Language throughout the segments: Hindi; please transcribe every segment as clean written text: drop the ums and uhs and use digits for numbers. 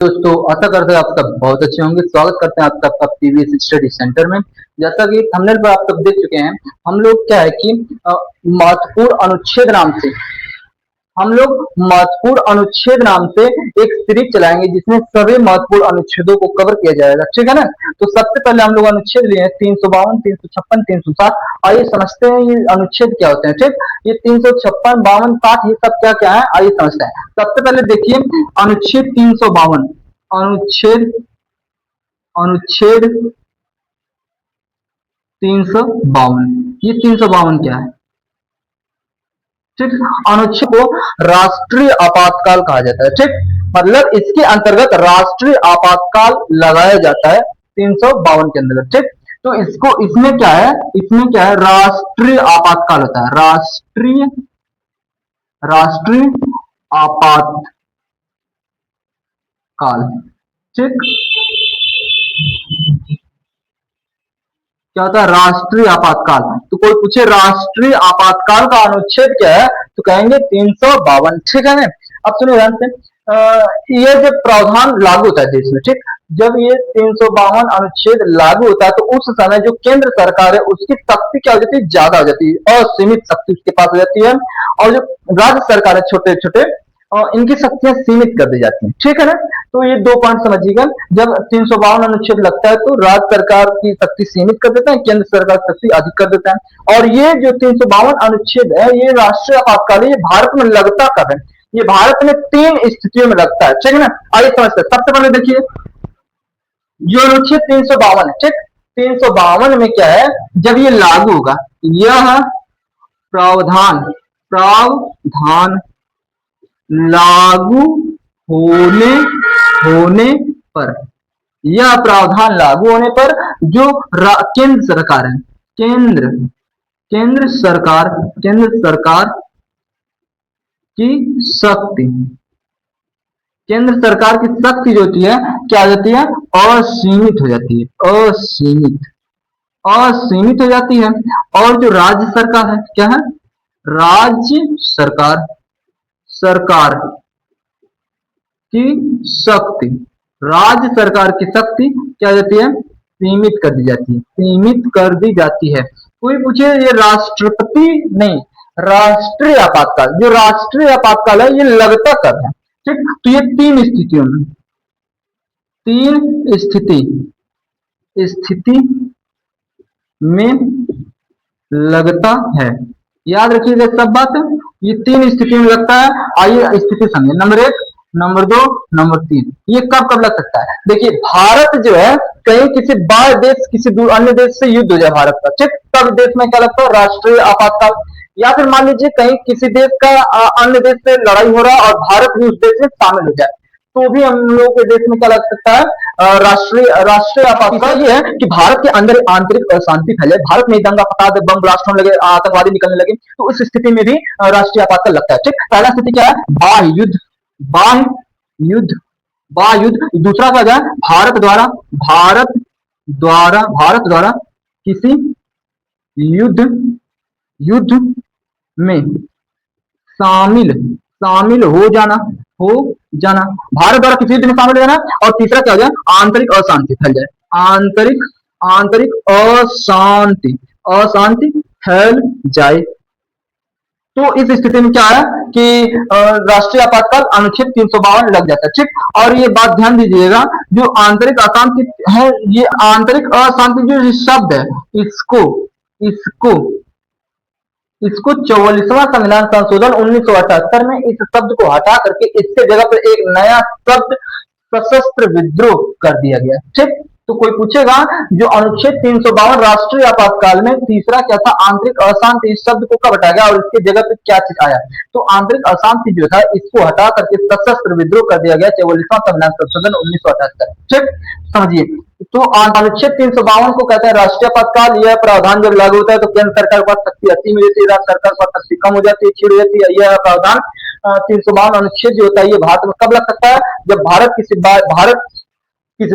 दोस्तों, आशा करते हैं आप सब बहुत अच्छे होंगे। स्वागत करते हैं आप सबका पीवीएस स्टडी सेंटर में। जैसा कि थंबनेल पर आप सब देख चुके हैं, हम लोग क्या है कि महत्वपूर्ण अनुच्छेद नाम से हम लोग महत्वपूर्ण अनुच्छेद नाम से एक सीरीज चलाएंगे जिसमें सभी महत्वपूर्ण अनुच्छेदों को कवर किया जाएगा। ठीक है ना। तो सबसे पहले हम लोग अनुच्छेद लिए हैं 352, 356, 360। आइए समझते हैं ये अनुच्छेद क्या होते हैं। ठीक, ये 356, 52, 60 ये सब क्या क्या है, आइए समझते हैं। सबसे पहले देखिए अनुच्छेद 352। अनुच्छेद अनुच्छेद 352, ये 352 क्या है? ठीक, अनुच्छेद को राष्ट्रीय आपातकाल कहा जाता है। ठीक, मतलब इसके अंतर्गत राष्ट्रीय आपातकाल लगाया जाता है 352 के अंतर्गत। ठीक, तो इसको इसमें क्या है, राष्ट्रीय आपातकाल होता है। राष्ट्रीय राष्ट्रीय आपातकाल। ठीक, क्या होता है? राष्ट्रीय आपातकाल। तो कोई पूछे राष्ट्रीय आपातकाल का अनुच्छेद क्या है, तो कहेंगे 352। ठीक है ना। अब सुनिए ध्यान से, ये जो प्रावधान लागू होता है देश में, ठीक, जब ये 352 अनुच्छेद लागू होता है तो उस समय जो केंद्र सरकार है उसकी शक्ति क्या हो जाती है, ज्यादा हो जाती है, असीमित शक्ति उसके पास हो जाती है। और जो राज्य सरकार है छोटे छोटे, इनकी शक्तियां सीमित कर दी जाती हैं। ठीक है ना। तो ये दो पॉइंट समझिएगा। जब 352 अनुच्छेद लगता है तो राज्य सरकार की शक्ति सीमित कर देता है, केंद्र सरकार की शक्ति अधिक कर देता है। और ये जो 352 अनुच्छेद है ये राष्ट्रीय आपातकाल है, ये भारत में लगता कब है? ये भारत में 3 स्थितियों में लगता है। ठीक है ना। आइए समझते हैं। सबसे पहले देखिए जो अनुच्छेद 352 है, ठीक, 352 में क्या है, जब ये लागू होगा, यह प्रावधान प्रावधान लागू होने होने पर, यह प्रावधान लागू होने पर जो केंद्र सरकार है, केंद्र सरकार की शक्ति, केंद्र सरकार की शक्ति जो होती है क्या हो जाती है, असीमित हो जाती है। असीमित हो जाती है। और जो राज्य सरकार है, क्या है, राज्य सरकार की शक्ति, राज्य सरकार की शक्ति क्या हो जाती है, सीमित कर दी जाती है, सीमित कर दी जाती है। कोई पूछे ये राष्ट्रपति नहीं, राष्ट्रीय आपातकाल, जो राष्ट्रीय आपातकाल है ये लगता कब है? ठीक, तो ये 3 स्थितियों में, 3 स्थिति में लगता है। याद रखिएगा सब बात, ये 3 स्थिति में लगता है। आइए स्थिति समझे। Number 1, number 2, number 3। ये कब कब लग सकता है? देखिए भारत जो है कहीं किसी बाहर देश, किसी अन्य देश से युद्ध हो जाए भारत का, ठीक, तब देश में क्या लगता है, राष्ट्रीय आपातकाल। या फिर मान लीजिए कहीं किसी देश का अन्य देश से लड़ाई हो रहा है और भारत भी उस देश में शामिल हो जाए, तो भी हम लोगों के देश में क्या लग सकता है, राष्ट्रीय आपातकाल। ये है कि भारत के अंदर आंतरिक अशांति फैले, भारत में दंगा फसाद, बम ब्लास्ट होने लगे, आतंकवादी निकलने लगे, तो उस स्थिति में भी राष्ट्रीय आपातकाल लगता है। ठीक, पहला स्थिति क्या है, बाह्य युद्ध, बाह्य युद्ध, बाह्य युद्ध। दूसरा क्या है, भारत द्वारा किसी युद्ध में शामिल हो जाना, भारत द्वारा किसी युद्ध में शामिल हो जाना। और तीसरा क्या हो जाए, आंतरिक अशांति फैल जाए, आंतरिक अशांति फैल जाए। तो इस स्थिति में क्या है कि राष्ट्रीय आपातकाल अनुच्छेद 352 लग जाता है। ठीक, और ये बात ध्यान दीजिएगा, जो आंतरिक अशांति है, ये आंतरिक अशांति जो शब्द है, इसको 44वां संविधान संशोधन 1978 में इस शब्द को हटा करके इसके जगह पर एक नया शब्द सशस्त्र विद्रोह कर दिया गया। ठीक, तो कोई पूछेगा जो अनुच्छेद 352 राष्ट्रीय आपातकाल में तीसरा क्या था, आंतरिक अशांति, इस शब्द को कब हटाया गया और इसके जगह पे क्या चीज आया? तो आंतरिक अशांति जो था इसको हटा करके सशस्त्र विद्रोह कर दिया गया 44वां संविधान संशोधन 1978। ठीक, समझिए। तो अनुच्छेद 352 को कहते हैं राष्ट्रीय आपातकाल। यह प्रावधान जब लागू होता है तो केंद्र सरकार पर शक्ति असीम हो जाती है, राज्य सरकार पर शक्ति कम हो जाती है, छीड़ हो जाती है। यह प्रावधान 352 अनुच्छेद जो होता है ये भारत में कब लग सकता है, जब भारत किसी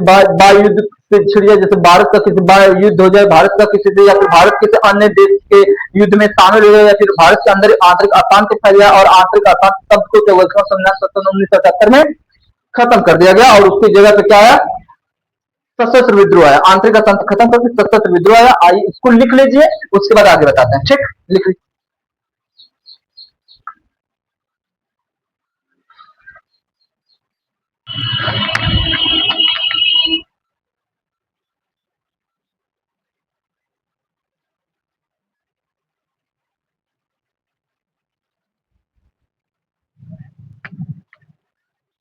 बाह्य युद्ध से छिड़ जाए, जैसे भारत का किसी बाह्य युद्ध हो जाए, भारत का किसी से, या फिर भारत किसी अन्य देश के युद्ध में शामिल हो जाए, या फिर भारत के अंदर आंतरिक अशांति फैल जाए। और आंतरिक अशांति शब्द को 44वां संविधान संशोधन 1978 में खत्म कर दिया गया और उसकी जगह पे क्या है, सशस्त्र विद्रोह है। आंतरिक अशांति खत्म करके सशस्त्र विद्रोह है। आइए इसको लिख लीजिए, उसके बाद आगे बताते हैं। ठीक, लिख लीजिए।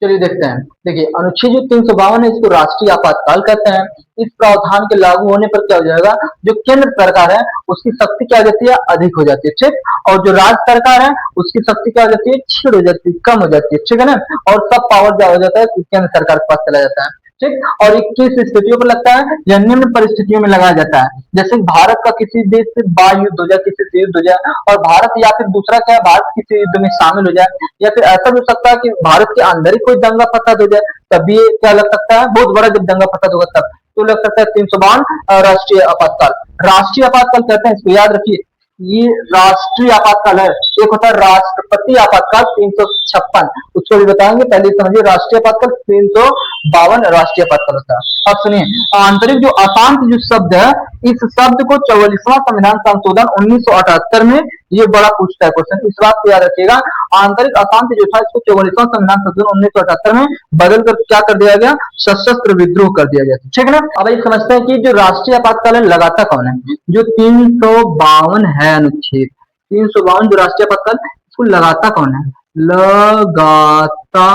चलिए देखते हैं। देखिए अनुच्छेद जो 352 है इसको राष्ट्रीय आपातकाल कहते हैं। इस प्रावधान के लागू होने पर क्या हो जाएगा, जो केंद्र सरकार है उसकी शक्ति क्या हो जाती है, अधिक हो जाती है। ठीक, और जो राज्य सरकार है उसकी शक्ति क्या हो जाती है, छीड़ हो जाती है, कम हो जाती है। ठीक है ना, और सब पावर क्या हो जाता है, केंद्र सरकार के पास चला जाता है। ठीक, और 21 स्थितियों पर लगता है या निम्न परिस्थितियों में लगाया जाता है। जैसे भारत का किसी देश से युद्ध हो जाए, किसी से युद्ध हो जाए, और भारत या फिर दूसरा क्या है, भारत किसी युद्ध में शामिल हो जाए, या फिर ऐसा भी हो सकता है कि भारत के अंदर ही कोई दंगा फसाद हो जाए, तभी क्या लग सकता है, बहुत बड़ा जब दंगा फसाद होगा तब तो लग सकता है 352 राष्ट्रीय आपातकाल। राष्ट्रीय आपातकाल कहते हैं, इसको याद रखिए, ये राष्ट्रीय आपातकाल है। एक होता है राष्ट्रपति आपातकाल 356, उसको भी बताएंगे, पहले समझिए राष्ट्रीय आपातकाल 352 राष्ट्रीय आपातकाल होता है। अब सुनिए, आंतरिक जो अशांत जो शब्द है, इस शब्द को 44वां संविधान संशोधन 1978 में, ये बड़ा पूछता है क्वेश्चन, इस बात को याद रखिएगा। आंतरिक अशांति जो था इसको 44वां संविधान संशोधन 1978 में बदल कर क्या कर दिया गया, सशस्त्र विद्रोह कर दिया गया। ठीक है ना। अब ये समझते हैं कि जो राष्ट्रीय आपातकाल है लगाता कौन है, जो 352 है अनुच्छेद 352 जो राष्ट्रीय आपातकाल, इसको लगाता कौन है, लगाता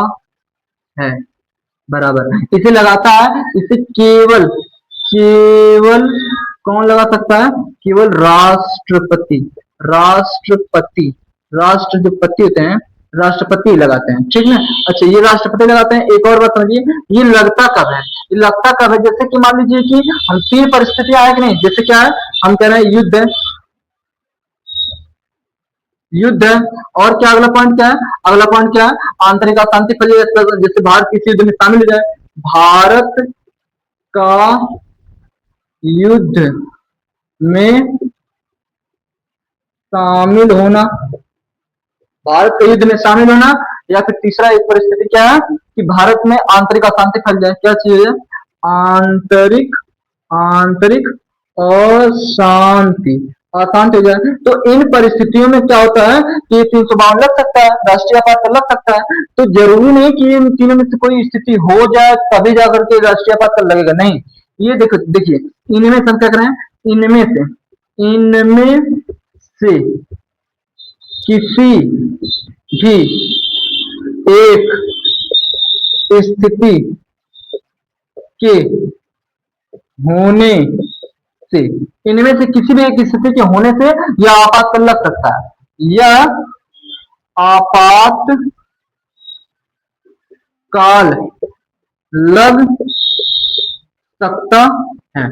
है, बराबर, इसे लगाता है, इसे केवल केवल कौन लगा सकता है, केवल राष्ट्रपति। राष्ट्रपति, राष्ट्र जो पति होते हैं, राष्ट्रपति लगाते हैं। ठीक है। अच्छा, ये राष्ट्रपति लगाते हैं। एक और बात समझिए, ये लगता कब है, ये लगता कब है, जैसे कि मान लीजिए कि हम तीन परिस्थितियां है कि नहीं, जैसे क्या है, हम कह रहे हैं युद्ध है, युद्ध है, और क्या अगला पॉइंट क्या है, अगला पॉइंट क्या है, आंतरिक अशांति फैली, जैसे भारत किसी युद्ध में शामिल हो जाए, भारत का युद्ध में शामिल होना, भारत के युद्ध में शामिल होना, या फिर तीसरा एक परिस्थिति क्या है कि भारत में आंतरिक अशांति फैल जाए, क्या चीज है, आंतरिक आंतरिक अशांति, अशांति हो जाए, तो इन परिस्थितियों में क्या होता है कि 352 लग सकता है, राष्ट्रीय आपातकाल लग सकता है। तो जरूरी नहीं कि इन तीनों में से कोई स्थिति हो जाए तभी जाकर के राष्ट्रीय आपातकाल लगेगा, नहीं। ये देखो, देखिए इनमें से हम क्या करें, इनमें से किसी भी एक स्थिति के होने से, इनमें से किसी भी एक स्थिति के होने से यह आपातकाल लग सकता है, यह आपातकाल लग सकता है।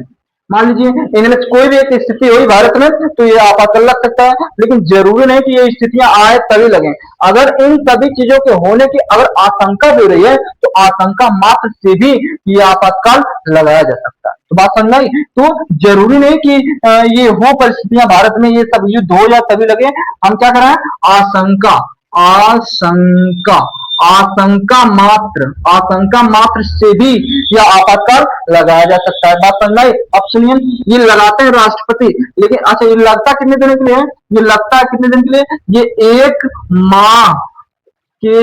मान लीजिए इनमें से कोई भी एक स्थिति हुई भारत में तो ये आपातकाल लग सकता है, लेकिन जरूरी नहीं कि ये स्थितियां आए तभी लगे। अगर इन सभी चीजों के होने की अगर आशंका भी हो रही है तो आशंका मात्र से भी ये आपातकाल लगाया जा सकता है। तो बात समझ आई। तो जरूरी नहीं कि ये हो परिस्थितियां भारत में ये सब युद्ध हो या तभी लगे। हम क्या कर रहे हैं, आशंका, आशंका, आशंका मात्र से भी यह आपातकाल लगाया जा सकता है। बात समझ आई। अब सुनिए, ये लगाते हैं राष्ट्रपति, लेकिन अच्छा ये लगता कितने दिन के लिए है, ये लगता है कितने दिन के लिए, ये 1 माह के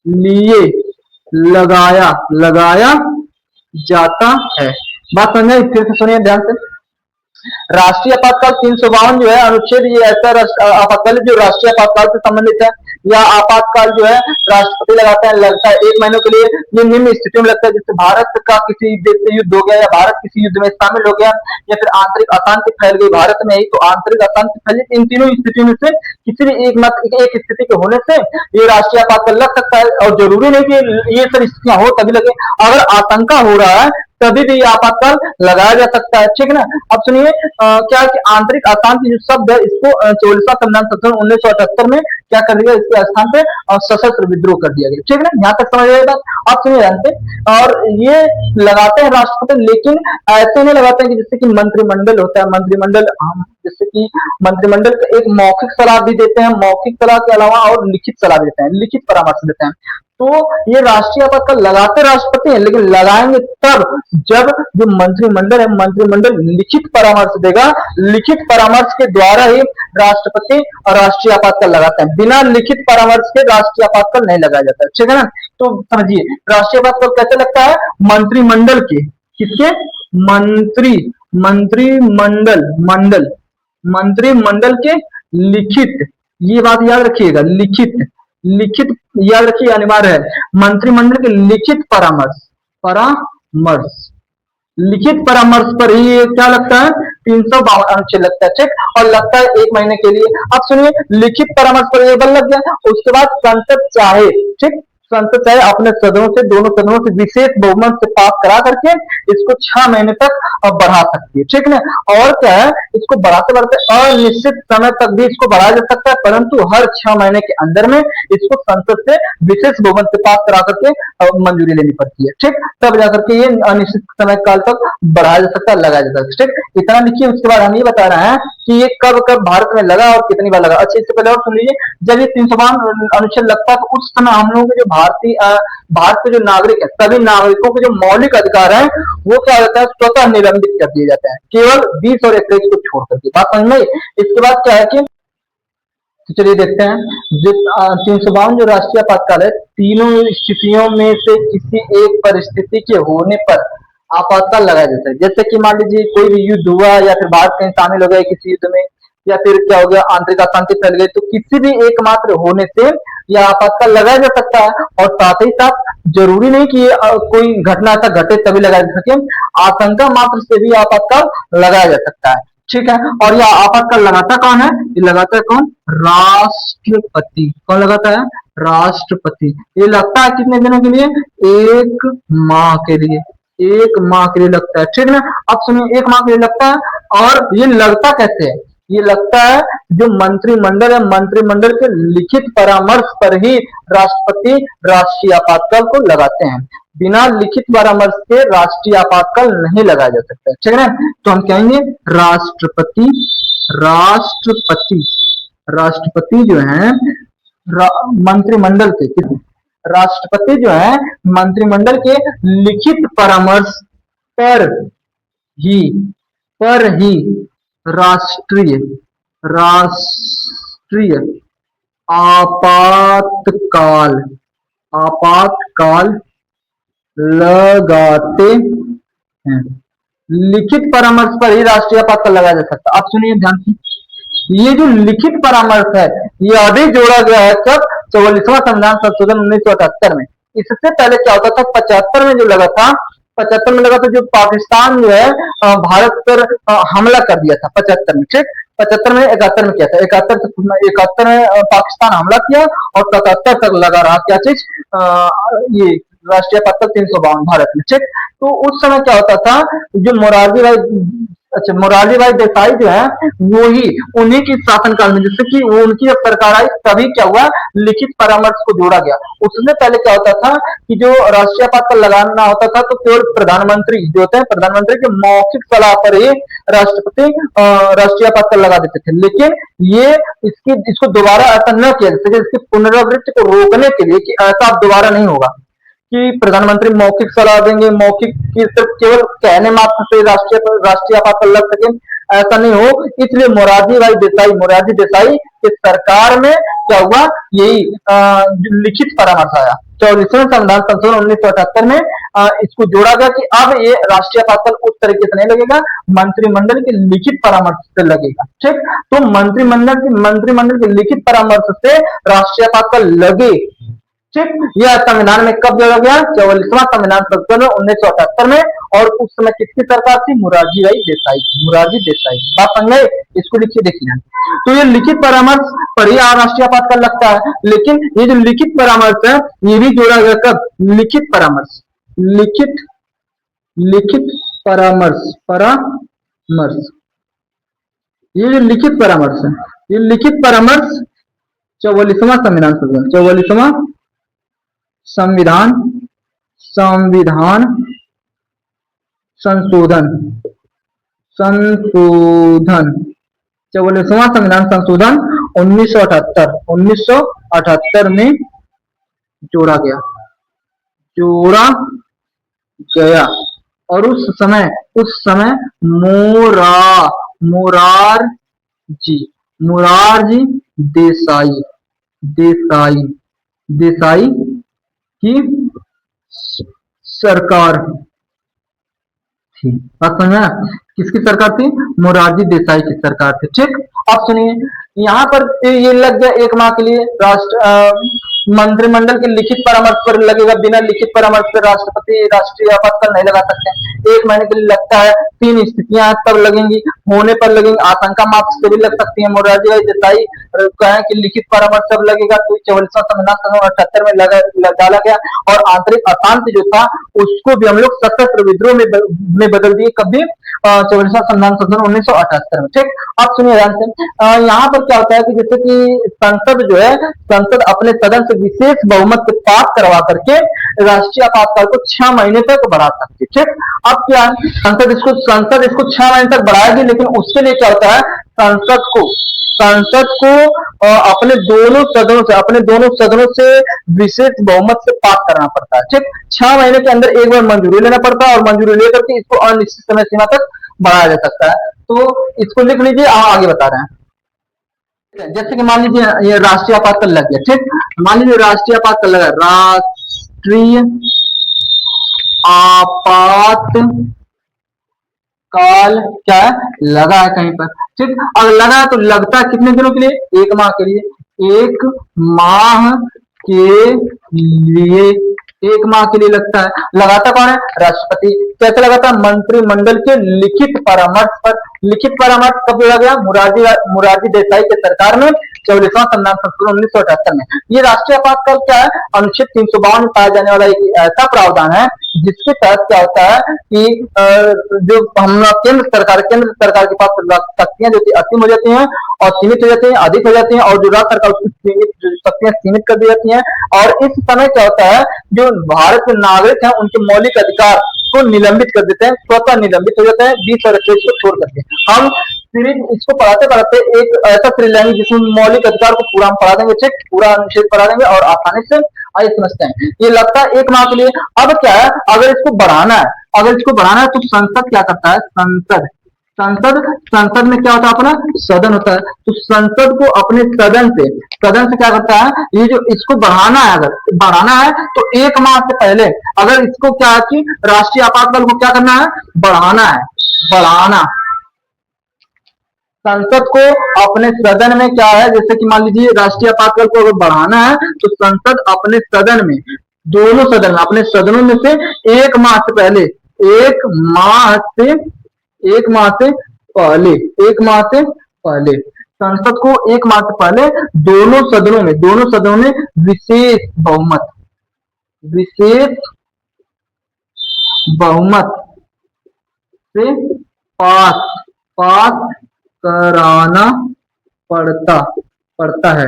लिए लगाया जाता है। बात समझ आई। फिर से सुनिए ध्यान से, राष्ट्रीय आपातकाल 352 जो है अनुच्छेद, ये ऐसा आपातकाल जो राष्ट्रीय आपातकाल से संबंधित है। या आपातकाल जो है राष्ट्रपति लगाता है, लगता है 1 महीनों के लिए। ये निम्न स्थितियों में लगता है, जैसे भारत का किसी देश से युद्ध हो गया, या भारत किसी युद्ध में शामिल हो गया, या फिर आंतरिक अशांति फैल गई भारत में ही, तो आंतरिक अशांति फैली, इन तीनों स्थितियों में से किसी भी एक स्थिति के होने से ये राष्ट्रीय आपातकाल लग सकता है। और जरूरी नहीं कि ये सब स्थितियां हो तभी लगे, अगर आशंका हो रहा है तभी भी आपातकाल लगाया जा सकता है। ठीक है ना। अब सुनिए, क्या कि आंतरिक अशांति जो शब्द है इसको 44वां संविधान संशोधन 1978 में क्या कर दिया, इसके स्थान पे सशस्त्र विद्रोह कर दिया गया। ठीक है ना, यहाँ तक समझ आएगा। अब सुनिए ध्यान से, और ये लगाते हैं राष्ट्रपति, लेकिन ऐसे नहीं लगाते हैं कि जैसे कि मंत्रिमंडल होता है, मंत्रिमंडल हम जैसे कि मंत्रिमंडल का एक मौखिक सलाह भी देते हैं, मौखिक सलाह के अलावा और लिखित सलाह देते हैं, लिखित परामर्श देते हैं। तो ये राष्ट्रीय आपातकाल लगाते राष्ट्रपति हैं, लेकिन लगाएंगे तब जब जो मंत्रिमंडल है, मंत्रिमंडल लिखित परामर्श देगा। लिखित परामर्श के द्वारा ही राष्ट्रपति और राष्ट्रीय आपातकाल लगाते हैं। बिना लिखित परामर्श के राष्ट्रीय आपातकाल नहीं लगाया जाता है। ठीक है ना? तो समझिए राष्ट्रीय आपातकाल कैसे लगता है? मंत्रिमंडल के, किसके? मंत्रिमंडल, मंत्रिमंडल के लिखित, ये बात याद रखिएगा, लिखित, लिखित याद रखिए, अनिवार्य है। मंत्रिमंडल के लिखित परामर्श, परामर्श, लिखित परामर्श पर ही ये क्या लगता है? 352 अनुच्छेद लगता है। ठीक, और लगता है 1 महीने के लिए। अब सुनिए, लिखित परामर्श पर ये बल लग गया, उसके बाद संसद चाहे, ठीक, संसद चाहे अपने सदनों से, दोनों सदनों से विशेष बहुमत से पास करा करके इसको 6 महीने तक बढ़ा सकती है। ठीक है? और क्या है, इसको बढ़ाते बढ़ाते अनिश्चित समय तक भी इसको बढ़ाया जा सकता है, परंतु हर 6 महीने के अंदर में इसको संसद से विशेष बहुमत से पास करा करके मंजूरी लेनी पड़ती है। ठीक, तब जाकर के ये अनिश्चित समय काल तक बढ़ाया जा सकता है, लगाया जा सकता है। ठीक, इतना लिखिए। उसके बाद हम ये बता रहे हैं कि ये कब कब भारत में लगा और कितनी बार लगा। अच्छा, इससे पहले और सुन लीजिए, जब ये 352 अनुच्छेद लगता है तो उस समय हम लोगों के जो भारत के जो नागरिक है, सभी नागरिकों के जो मौलिक अधिकार है, वो क्या होता है? स्वतः निलंबित कर दिए जाते हैं, केवल 20 और 21 को छोड़ करके। बात समझ में? इसके बाद क्या है कि तो चलिए देखते हैं, जो 352 जो राष्ट्रीय आपातकाल है, तीनों स्थितियों में से किसी एक परिस्थिति के होने पर आपातकाल लगाया जाता है। जैसे कि मान लीजिए कोई भी युद्ध हुआ, या फिर भारत कहीं शामिल हो गया किसी युद्ध में, या फिर क्या हो गया, आंतरिक अशांति फैल गई, तो किसी भी एकमात्र होने से यह आपातकाल लगाया जा सकता है। और साथ ही साथ जरूरी नहीं कि कोई घटना ऐसा घटे तभी लगाया जा सके, आशंका मात्र से भी आपातकाल लगाया जा सकता है। ठीक है? और यह आपातकाल लगाता कौन है? ये लगाता है कौन? राष्ट्रपति। कौन लगाता है? राष्ट्रपति। ये लगता है कितने दिनों के लिए? 1 माह के लिए। 1 माह के लिए लगता है। ठीक है ना? अब सुनिए, 1 माह के लिए लगता है। और ये लगता कैसे है? ये लगता है जो मंत्रिमंडल है, मंत्रिमंडल के लिखित परामर्श पर ही राष्ट्रपति राष्ट्रीय आपातकाल को लगाते हैं। बिना लिखित परामर्श के राष्ट्रीय आपातकाल नहीं लगाया जा सकता। ठीक है ना? तो हम कहेंगे राष्ट्रपति, राष्ट्रपति, राष्ट्रपति जो है मंत्रिमंडल के, राष्ट्रपति जो है मंत्रिमंडल के लिखित परामर्श पर ही, पर ही राष्ट्रीय, राष्ट्रीय आपातकाल, आपातकाल लगाते हैं। लिखित परामर्श पर ही राष्ट्रीय आपातकाल लगाया जा सकता है। आप सुनिए ध्यान से, ये जो लिखित परामर्श है, ये अभी जोड़ा गया है कब? 44वां संविधान संशोधन 1978 में। इससे पहले क्या होता था? 75 में जो लगा था, 75 में लगा था, जो पाकिस्तान जो है भारत पर हमला कर दिया था 75 में। ठीक, 75 में 71 में किया था, 71 में पाकिस्तान हमला किया, और 77 तक लगा रहा क्या चीज? ये राष्ट्रीय आपातकाल 352 भारत में। ठीक, तो उस समय क्या होता था, जो मोरारजी भाई देसाई जो है, वो ही उन्हीं की शासनकाल में, जैसे कि वो उनकी जब सरकार आई तभी क्या हुआ? लिखित परामर्श को जोड़ा गया। उससे पहले क्या होता था कि जो राष्ट्रीय आपातकाल लगाना होता था तो केवल प्रधानमंत्री जो होते हैं, प्रधानमंत्री के मौखिक सलाह पर ही राष्ट्रपति राष्ट्रीय आपातकाल लगा देते थे। लेकिन ये इसको दोबारा ऐसा न किया जा सके, इसकी पुनरावृत्ति को रोकने के लिए कि ऐसा अब दोबारा नहीं होगा कि प्रधानमंत्री मौखिक सलाह देंगे, मौखिक की सिर्फ केवल कहने मात्र से राष्ट्रीय आपातकाल लग सके, ऐसा नहीं हो। इसलिए मोरारजी देसाई की सरकार में क्या हुआ? यही लिखित परामर्श आया। 44वें संविधान संशोधन 1978 में इसको जोड़ा गया कि अब ये राष्ट्रीय आपातकाल उस तरीके से नहीं लगेगा, मंत्रिमंडल के लिखित परामर्श से लगेगा। ठीक, तो मंत्रिमंडल के लिखित परामर्श से राष्ट्रीय आपातकाल लगे। ठीक, यह संविधान में कब जोड़ा गया? 44वां संविधान संशोधन 1978 में। और उस समय किसकी सरकार थी? मोरारजी भाई देसाई की, मोरारजी देसाई। बात समझ गए? इसको लिखिए, देखिए। तो ये लिखित परामर्श पर ही राष्ट्रीय आपातकाल लगता है। लेकिन ये जो लिखित परामर्श है, ये भी जोड़ा गया कब? लिखित परामर्श, लिखित परामर्श, परामर्श, ये जो लिखित परामर्श है, ये लिखित परामर्श 44वां संविधान संशोधन, 44वां संविधान संशोधन 44वां संविधान संशोधन 1978 में जोड़ा गया, जोड़ा गया। और उस समय मोरा मुरार जी मुरारजी देसाई देसाई देसाई की सरकार थी। बात समझ में आया? किसकी सरकार थी? मोरारजी देसाई की सरकार थी। ठीक, अब सुनिए, यहाँ पर ये लग गया 1 माह के लिए मंत्रिमंडल के लिखित परामर्श पर लगेगा। बिना लिखित परामर्श पर राष्ट्रपति राष्ट्रीय आपातकाल नहीं लगा सकते। 1 महीने के लिए लगता है। 3 स्थितियां तब लगेंगी, होने पर लगेंगी, आशंका मात्र से भी लग सकती है। मोरारजी भाई देसाई कहें कि लिखित परामर्श जब लगेगा तो 44वां संविधान संशोधन 78 में डाला गया। और आंतरिक अशांति जो था उसको भी हम लोग सशस्त्र विद्रोह में बदल दिए। कभी 44वां संविधान संशोधन 1978 में। ठीक, अब सुनिए ध्यान से। यहाँ पर क्या होता है कि जैसे कि संसद जो है, संसद अपने सदन से विशेष बहुमत से पास करवा करके राष्ट्रीय आपातकाल को 6 महीने तक बढ़ा सकती है। ठीक, अब क्या है, संसद इसको 6 महीने तक बढ़ाएगी, लेकिन उसके लिए क्या होता है, संसद को अपने दोनों सदनों से विशेष बहुमत से पास करना पड़ता है। ठीक, 6 महीने के अंदर एक बार मंजूरी लेना पड़ता है और मंजूरी लेकर के इसको अनिश्चित समय सीमा तक बढ़ाया जा सकता है। तो इसको लिख लीजिए, आगे बता रहे हैं। जैसे कि मान लीजिए ये राष्ट्रीय आपातकाल लग गया। ठीक, मान लीजिए राष्ट्रीय आपातकाल लगा, राष्ट्रीय आपातकाल क्या है, लगा है कहीं पर। ठीक, अगर लगा है तो लगता है कितने दिनों के लिए? 1 माह के लिए। 1 माह के लिए 1 माह के लिए लगता है। लगाता कौन है? राष्ट्रपति। कैसे लगाता है? मंत्रिमंडल के लिखित परामर्श पर। लिखित परामर्श कब दिया गया? मुरारजी देसाई के सरकार में 44वां संविधान संशोधन 1978 में। ये राष्ट्रीय आपातकाल क्या है? अनुच्छेद 352 में पाया जाने वाला एक ऐसा प्रावधान है जिसके तहत क्या होता है कि जो हम केंद्र सरकार के पास शक्तियां जो असीम हो जाती हैं और सीमित हो जाती हैं, अधिक हो जाती हैं, और जो राज्य सरकार उसकी शक्तियां सीमित कर दी जाती हैं। और इस समय क्या होता है, जो भारत के नागरिक हैं उनके मौलिक अधिकार को निलंबित कर देते हैं, स्वतः निलंबित हो जाते हैं 20 और 21 को छोड़ करके। हम सिर्फ इसको पढ़ाते पढ़ाते एक ऐसा श्रेणी लेंगे जिसमें मौलिक अधिकार को पूरा हम पढ़ा देंगे। ठीक, पूरा अनुच्छेद पढ़ा देंगे और आसानी से आइए समझते हैं। ये लगता है 1 माह के लिए। अब क्या है, अगर इसको बढ़ाना है तो संसद क्या करता है? संसद में क्या होता है? अपना सदन होता है। तो संसद को अपने सदन से क्या करता है, ये जो इसको बढ़ाना है, अगर बढ़ाना है तो 1 माह से पहले, अगर इसको क्या है कि राष्ट्रीय आपातकाल को क्या करना है? बढ़ाना। संसद को अपने सदन में क्या है, जैसे कि मान लीजिए राष्ट्रीय आपातकाल को अगर बढ़ाना है तो संसद अपने सदन में, अपने सदनों में से 1 माह से पहले 1 माह से पहले संसद को 1 माह से पहले दोनों सदनों में विशेष बहुमत से पास कराना पड़ता है।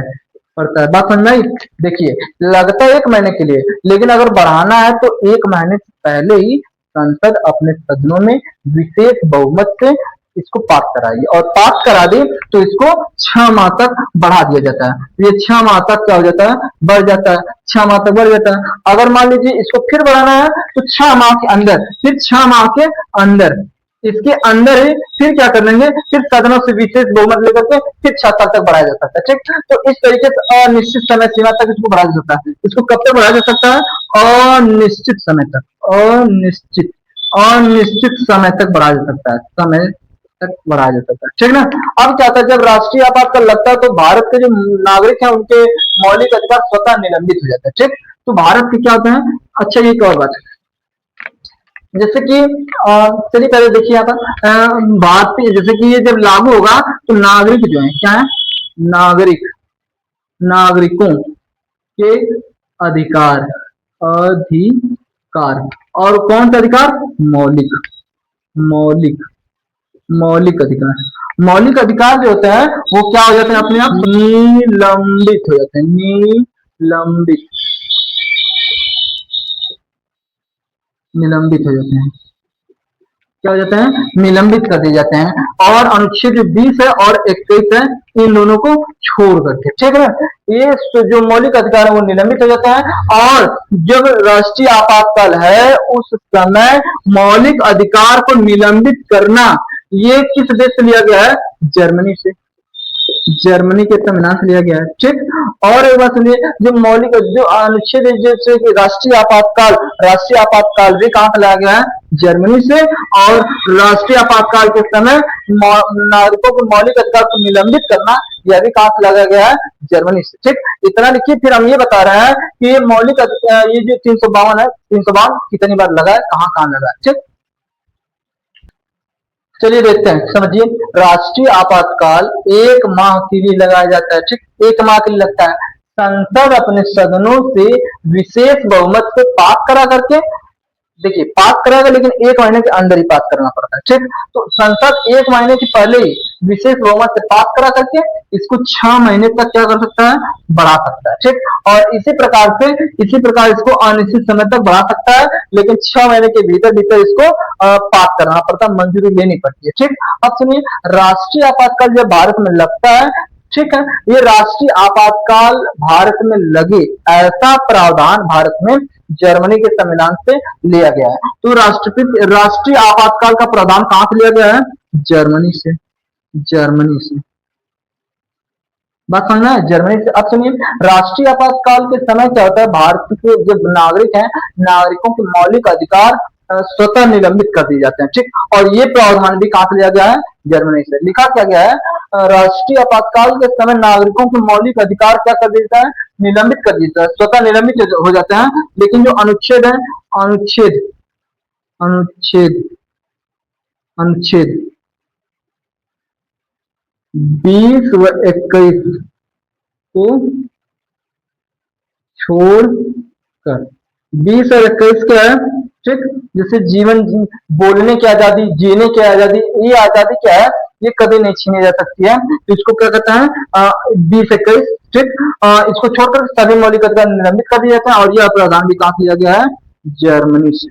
बात समझ में आई? देखिए, लगता है 1 महीने के लिए, लेकिन अगर बढ़ाना है तो 1 महीने से पहले ही संसद अपने सदनों में विशेष बहुमत से इसको पास कराएगी, और पास करा दी तो इसको 6 माह तक बढ़ा दिया जाता है। ये 6 माह तक क्या हो जाता है? बढ़ जाता है। 6 माह तक बढ़ जाता है। अगर मान लीजिए इसको फिर बढ़ाना है तो 6 माह के अंदर, फिर 6 माह के अंदर, इसके अंदर ही फिर क्या कर लेंगे, फिर सदनों से विशेष बहुमत लेकर के फिर 6 साल तक बढ़ाया जा सकता है। ठीक, तो इस तरीके से अनिश्चित समय सीमा तक इसको बढ़ाया जा सकता है। इसको कब तक बढ़ाया जा सकता है? अनिश्चित समय समय तक बढ़ाया जा सकता है। ठीक ना? अब क्या होता है, जब राष्ट्रीय आपातकाल लगता है तो भारत के जो नागरिक हैं उनके मौलिक अधिकार स्वतः निलंबित हो जाते हैं। ठीक, तो भारत के क्या होते हैं? अच्छा, ये एक और बात, जैसे कि चलिए पहले देखिए यहाँ पर बात पे, जैसे कि ये जब लागू होगा तो नागरिक जो है क्या है? नागरिकों के अधिकार और कौन सा अधिकार? मौलिक अधिकार जो होते हैं वो क्या हो जाते हैं? अपने आप निलंबित हो जाते हैं। निलंबित हो जाते हैं। क्या हो जाते हैं, निलंबित कर दिए जाते हैं। और अनुच्छेद जो 20 है और 21 है, इन दोनों को छोड़ करके, ठीक है ना, ये जो मौलिक अधिकार है वो निलंबित हो जाता है। और जब राष्ट्रीय आपातकाल है उस समय मौलिक अधिकार को निलंबित करना ये किस देश से लिया गया है, जर्मनी से, जर्मनी के संविधान से लिया गया है, ठीक। और एक बात सुनिए, जो मौलिक जो अनुच्छेद जैसे कि राष्ट्रीय आपातकाल भी कहां से लाया गया है, जर्मनी से। और राष्ट्रीय आपातकाल के समय नागरिकों के मौलिक अधिकार को निलंबित करना यह भी कहां से लाया गया है, जर्मनी से, ठीक। इतना लिखिए, फिर हम ये बता रहे हैं कि ये मौलिक ये जो 352 है, 352 कितनी बार लगा है, कहां कहां लगा है, ठीक। चलिए देखते हैं, समझिए। राष्ट्रीय आपातकाल 1 माह के लिए लगाया जाता है, ठीक, 1 माह के लिए लगता है। संसद अपने सदनों से विशेष बहुमत से पास करा करके, देखिए पास कराएगा लेकिन 1 महीने के अंदर ही पास करना पड़ता है, ठीक। तो संसद 1 महीने के पहले ही विशेष बहुमत से पास करा करके इसको 6 महीने तक क्या कर सकता है, बढ़ा सकता है, ठीक। और इसी प्रकार इसको अनिश्चित समय तक बढ़ा सकता है, लेकिन 6 महीने के भीतर भीतर इसको पास करना पड़ता है, मंजूरी लेनी पड़ती है, ठीक। अब सुनिए, राष्ट्रीय आपातकाल जब भारत में लगता है, ठीक है, ये राष्ट्रीय आपातकाल भारत में लगे ऐसा प्रावधान भारत में जर्मनी के संविधान से लिया गया है। तो राष्ट्रीय आपातकाल का प्रावधान कहां से लिया गया है, जर्मनी से, जर्मनी से। बात समझना है, जर्मनी से। अब सुनिए, राष्ट्रीय आपातकाल के समय क्या होता है, भारत के जो नागरिक हैं, नागरिकों के मौलिक अधिकार स्वतः निलंबित कर दिए जाते हैं, ठीक। और ये प्रावधान भी कहां से लिया गया है, जर्मनी से। लिखा क्या गया है, राष्ट्रीय आपातकाल के समय नागरिकों के मौलिक अधिकार क्या कर देता है, निलंबित कर देता है, स्वतः निलंबित हो जाते हैं। लेकिन जो अनुच्छेद है, अनुच्छेद अनुच्छेद अनुच्छेद 20 व 21 को छोड़कर, 20 और 21 क्या है, ठीक। जैसे जीवन, बोलने की आजादी, जीने की आजादी, ये आजादी क्या है, ये कभी नहीं छीनी जा सकती है। तो इसको क्या कहते हैं, 20-21, ठीक। इसको छोड़कर सभी मौलिक अधिकार निलंबित कर दिए जाते हैं। और यह प्रावधान भी कहां से लिया गया है, जर्मनी से,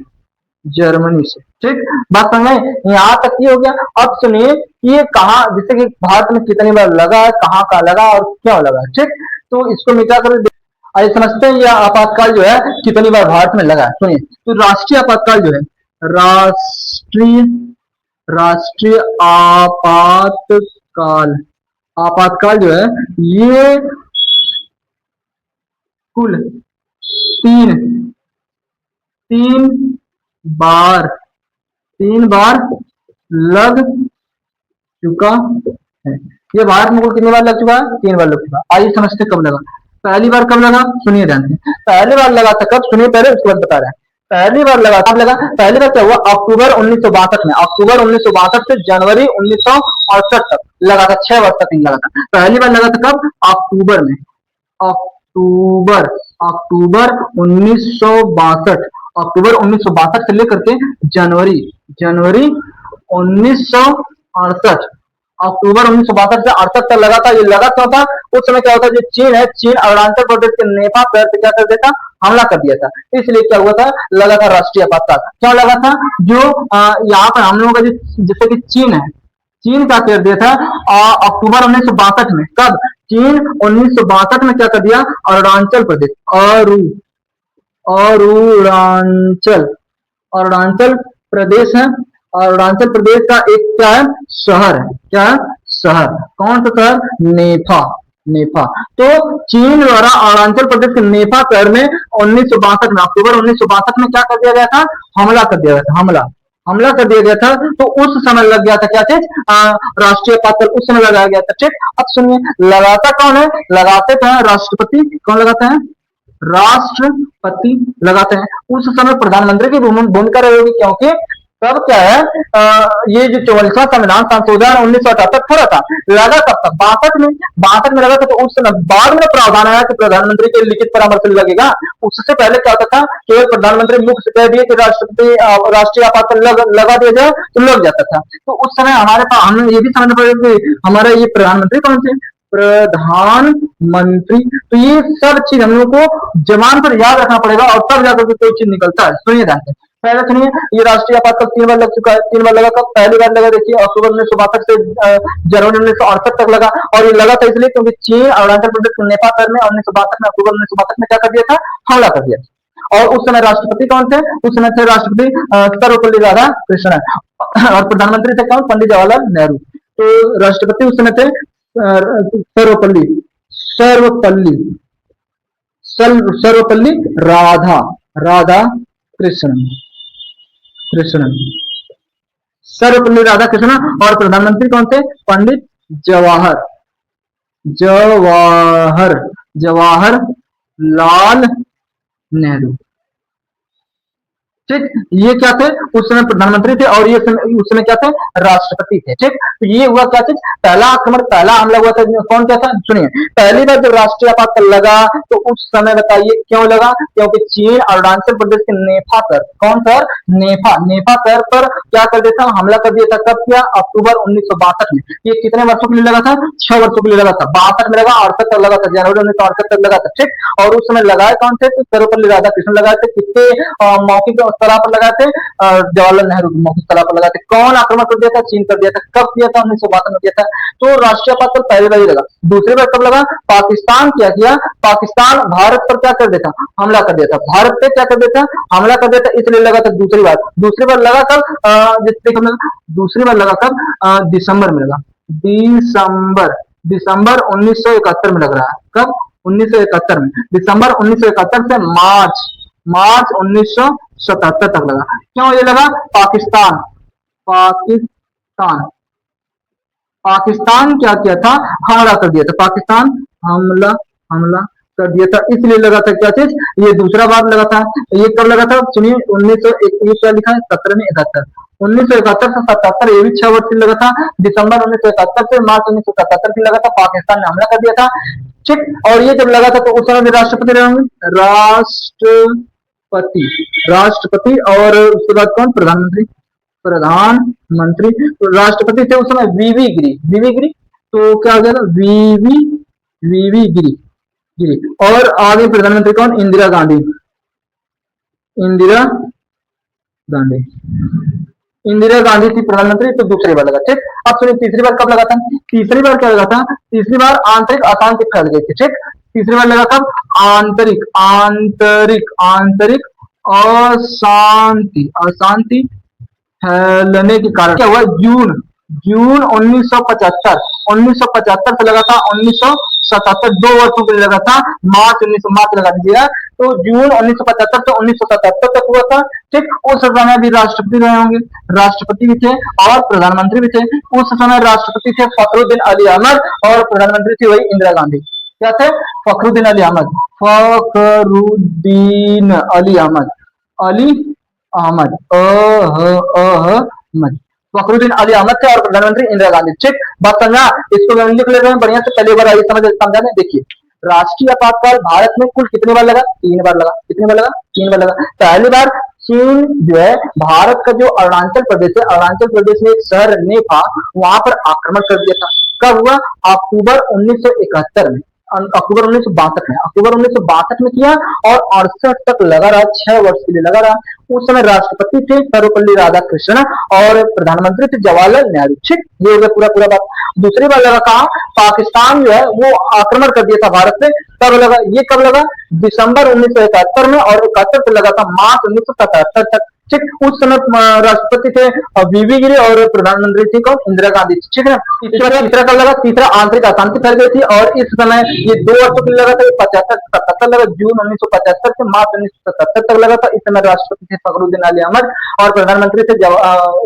जर्मनी से, ठीक। बात समझ में, यहाँ तक ये हो गया। अब सुनिए कि ये कहा, जैसे कि भारत में कितनी बार लगा है, कहाँ का लगा और क्यों लगा, ठीक। तो इसको मिटा कर आइए समझते हैं, यह आपातकाल जो है कितनी बार भारत में लगा है। सुनिए, तो राष्ट्रीय आपातकाल जो है, राष्ट्रीय आपातकाल जो है ये कुल तीन बार लग चुका है। ये भारत में कुल कितनी बार लग चुका है, 3 बार लग चुका है। आइए समझते कब लगा। पहली बार कब लगा, सुनिए ध्यान से। पहली बार लगा था कब, सुनिए पहले, उसके बाद बता रहे हैं। पहली बार लगा, कब लगा, पहली बार क्या हुआ, अक्टूबर 1962 में, अक्टूबर 1962 से जनवरी 1968 तक लगा था, 6 वर्ष तक लगा था। पहली बार लगा था कब, अक्टूबर में, अक्टूबर 1962, अक्टूबर 1962 से लेकर के जनवरी 1968, अक्टूबर 1962 से 68 तक लगा था। ये लगा क्यों था, उस समय क्या होता है, जो चीन है, चीन अरुणाचल प्रदेश के नेपाल शहर पे क्या कर देता, हमला कर दिया था। इसलिए क्या हुआ था, लगा था राष्ट्रीय आपातकाल। क्या लगा था, जो यहाँ पर हम लोगों का जैसे कि चीन है, चीन क्या कर दिया था, अक्टूबर 1962 में, कब, चीन 1962 में क्या कर दिया, अरुणाचल प्रदेश, अरुणाचल प्रदेश है, अरुणाचल प्रदेश का एक क्या है, शहर है, क्या है, शहर, कौन सा शहर, नेफा। तो चीन द्वारा अरुणाचल प्रदेश के नेफा शहर में 1962 में, अक्टूबर 1962 में क्या कर दिया गया था, हमला कर दिया गया था, हमला कर दिया गया था। तो उस समय लग गया था क्या चीज, राष्ट्रीय आपातकाल उस समय लगाया गया था, ठीक। अब सुनिए, लगाता कौन है, लगाते थे राष्ट्रपति, कौन लगाते हैं, राष्ट्रपति लगाते हैं। उस समय प्रधानमंत्री की भूमिका रहेगी, क्योंकि तब क्या है, ये जो 44वां संविधान संशोधन 1978 खड़ा था, लगा कब तक, 62 में लगा था। तो उस समय बाद में प्रावधान आया कि प्रधानमंत्री के लिखित परामर्श लगेगा। उससे पहले क्या होता था, केवल प्रधानमंत्री मुख से कह दिए कि राष्ट्रपति राष्ट्रीय आपातकाल लगा दिया जाए तो लग जाता था। तो उस समय हमारे पास, हमें ये भी समझना पड़ेगा कि हमारा ये प्रधानमंत्री कौन से, प्रधानमंत्री। तो ये सब चीज हम लोग को जबान पर याद रखना पड़ेगा, और तब जाकर कोई चीज निकलता है। सुनिए ध्यान से, पहले सुनिए, ये राष्ट्रीय आपातकाल 3 बार लग चुका है। 3 बार लगा कब? पहली बार लगा देखिए अक्टूबर 1962 से जनवरी 1968 तक लगा। और ये लगा था इसलिए क्योंकि चीन अरुणाचल प्रदेश के नेपाल पर में 1962 में, अक्टूबर 1962 में क्या कर दिया था? हमला कर दिया। और उस समय राष्ट्रपति कौन थे? उस समय थे राष्ट्रपति सर्वपल्ली राधाकृष्णन। और प्रधानमंत्री थे कौन? पंडित जवाहरलाल नेहरू। तो राष्ट्रपति उस समय थे सर्वपल्ली सर्वपल्ली सर्वपल्ली राधा राधा कृष्णन सर्वपल्ली राधाकृष्णन। और प्रधानमंत्री कौन थे? पंडित जवाहर जवाहर जवाहर लाल नेहरू। ठीक, ये क्या थे? उस समय प्रधानमंत्री थे और ये उस समय क्या थे? राष्ट्रपति थे। ठीक, तो ये हुआ क्या चीज? पहला आक्रमण, पहला हमला हुआ था। कौन क्या था? सुनिए, पहली बार जब राष्ट्रीय आपातकाल लगा तो उस समय बताइए क्यों लगा? क्योंकि चीन अरुणाचल प्रदेश के नेपा पर, कौन पर? नेपा पर क्या कर दिया था? हमला कर दिया था। कब किया? अक्टूबर 1962 में। ये कितने वर्षों के लिए लगा था? 6 वर्षों के लिए लगा था। 62 में लगा, 68 तक लगा था, जनवरी 1968 तक लगा था। ठीक, और उस समय लगाए कौन थे? तो सर्वपल्ली राधाकृष्णन लगाए थे। कितने मौखिक स्थला पर लगाए थे? जवाहरलाल नेहरू की मौखिक स्थला पर लगाए थे। कौन आक्रमण कर दिया था? चीन कर दिया था। कब किया था? 1962 में किया था। तो राष्ट्रीय आपातकाल पहली बार ही लगा। दूसरी बार कब लगा? पाकिस्तान क्या किया? पाकिस्तान भारत पर क्या कर देता? हमला कर दिया था। भारत पे क्या कर देता? हमला कर देता, इसलिए लगा था दूसरी बार। दूसरी बार लगा कब? दूसरी बार लगा कब? दिसंबर में लगा। दिसंबर 1971 में लग रहा है। कब? 1971 में। दिसंबर 1971 से मार्च 1977 तक लगा। क्यों ये लगा? पाकिस्तान पाकिस्तान क्या किया था? हमला कर दिया था। पाकिस्तान हमला कर दिया था, इसलिए लगा था। क्या चीज? ये दूसरा बार लगा था। ये कब लगा था? सुनिए, 1971 क्या लिखा है? 17 में 71, 1971 से 77, ये भी 6 वर्ष लगा था। दिसंबर 1971 से मार्च 1977 की लगा था। पाकिस्तान ने हमला कर दिया था। ठीक, और ये जब लगा था तो उस समय राष्ट्रपति रहे होंगे, राष्ट्रपति और उसके बाद कौन? प्रधानमंत्री। तो राष्ट्रपति थे उस समय वीवी गिरी। तो क्या हो गया था? वीवी गिरी। और आगे प्रधानमंत्री कौन? इंदिरा गांधी। इंदिरा गांधी थी प्रधानमंत्री। तो दूसरी बार लगा। ठीक, अब सुनिए तीसरी बार कब लगा था? तीसरी बार क्या लगा था? तीसरी बार आंतरिक अशांति फैल गई थी। ठीक, तीसरी बार लगा कब? आंतरिक अशांति फैलने के कारण क्या हुआ? जून 1975 से लगा था 1977, 2 वर्षों के लिए लगा था। मार्च लगा दीजिएगा। तो जून 1975 से 1977 तक हुआ था। ठीक, उस समय भी राष्ट्रपति रहे होंगे, राष्ट्रपति भी थे और प्रधानमंत्री भी थे। उस समय राष्ट्रपति थे फखरुद्दीन अली अहमद और प्रधानमंत्री थी वही इंदिरा गांधी। क्या थे? फखरुद्दीन अली अहमद। फखरुद्दीन अली अहमद थे और प्रधानमंत्री इंदिरा गांधी। ठीक, बात समझा? इसको हम लिख लेते हैं बढ़िया से। पहली बार आइए समझाने। देखिए, राष्ट्रीय आपातकाल भारत में कुल कितनी बार लगा? 3 बार लगा। कितनी बार लगा? 3 बार लगा। पहली बार चीन जो है भारत का जो अरुणाचल प्रदेश है, अरुणाचल प्रदेश में एक शहर नेपा, वहां पर आक्रमण कर दिया था। कब हुआ? अक्टूबर 1971 में। अक्टूबर 1962 में किया और 68 तक लगा रहा। 6 वर्ष के लिए लगा रहा। उस समय राष्ट्रपति थे सर्वपल्ली राधाकृष्णन और प्रधानमंत्री थे जवाहरलाल नेहरू। ठीक, ये हो गया पूरा बात। दूसरी बार लगा कहा? पाकिस्तान जो है वो आक्रमण कर दिया था भारत पे। कब लगा? ये कब लगा? दिसंबर 1971 में और 71 से लगा था मार्च 1977 तक। ठीक, उस समय राष्ट्रपति थे वीवी गिरी और प्रधानमंत्री थी कौन? इंदिरा गांधी। ठीक है। तीसरा कब लगा? तीसरा आंतरिक अशांति फैल गई थी और इस समय ये 2 वर्षों के लिए लगा था। 75-77 लगा। जून 1975 से मार्च 1977 तक लगा था। इस समय राष्ट्रपति थे फखरुद्दीन अली अहमद और प्रधानमंत्री थे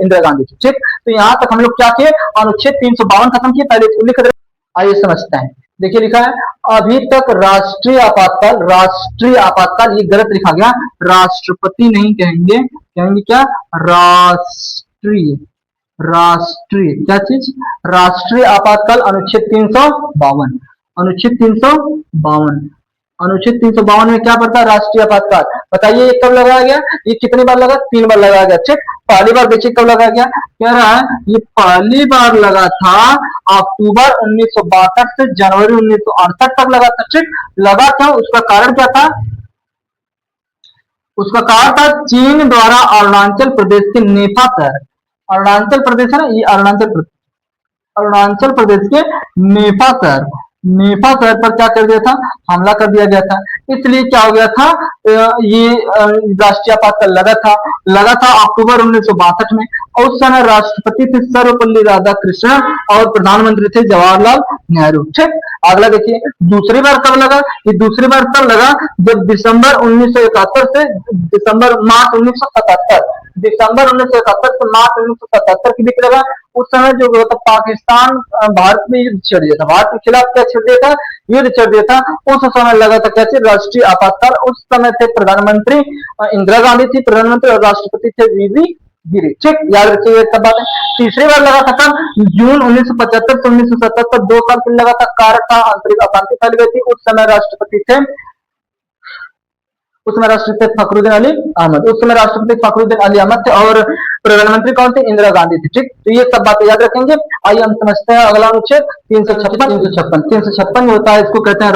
इंदिरा गांधी। ठीक, तो यहाँ तक हम लोग क्या किए? अनुच्छेद 352 खत्म किए। पहले इसको लिख रहे। आइए समझते हैं। देखिए लिखा है, अभी तक राष्ट्रीय आपातकाल ये गलत लिखा गया। राष्ट्रपति नहीं कहेंगे, कहेंगे क्या? राष्ट्रीय क्या चीज? राष्ट्रीय आपातकाल अनुच्छेद 352। अनुच्छेद 352 में क्या पड़ता है? राष्ट्रीय आपातकाल। बताइए ये कब लगाया गया? ये कितनी बार लगा? 3 बार लगाया गया। चेक। पहली बार देखिए कब लगाया गया? कह रहा है ये पहली बार लगा था अक्टूबर 1962 से जनवरी 1968 तक लगा था। चेक। लगा था, उसका कारण क्या था? उसका कहा था चीन द्वारा अरुणाचल प्रदेश के नेफा शहर, अरुणाचल प्रदेश है ना, ये अरुणाचल प्रदेश के नेफा शहर, नेफा शहर पर क्या कर दिया था, हमला कर दिया गया था। इसलिए क्या हो गया था, ये राष्ट्रीय आपातकाल लगा था अक्टूबर 1962 में। और उस समय राष्ट्रपति थे सर्वपल्ली राधाकृष्णन और प्रधानमंत्री थे जवाहरलाल नेहरू। ठीक, अगला देखिए दूसरी बार कब लगा, ये दूसरी बार तब लगा जब दिसंबर 1971 से मार्च 1977, दिसंबर 1971 से मार्च 1977 के बीच लगा। उस समय जो तो पाकिस्तान भारत में युद्ध छिड़ दिया था, भारत के खिलाफ क्या छिड़ दिया था, युद्ध छिड़ दिया था। उस समय लगा था कैसे राष्ट्रीय आपातकाल। उस समय थे प्रधानमंत्री इंदिरा गांधी थी प्रधानमंत्री और राष्ट्रपति थे वीवी गिरी। ठीक, याद रखिए सब बातें। तीसरी बार लगा था कब, जून 1975 से 1977, 2 साल के लिए लगा था। कारक था आंतरिक अशांति फैल गई थी। उस समय राष्ट्रपति थे फखरुद्दीन अली अहमद, उस समय राष्ट्रपति फखरुद्दीन अली अहमद थे और प्रधानमंत्री कौन थे, इंदिरा गांधी थी। ठीक, तो ये सब बातें याद रखेंगे। आइए हम समझते हैं अगला अनुच्छेद 356 में होता है, इसको कहते हैं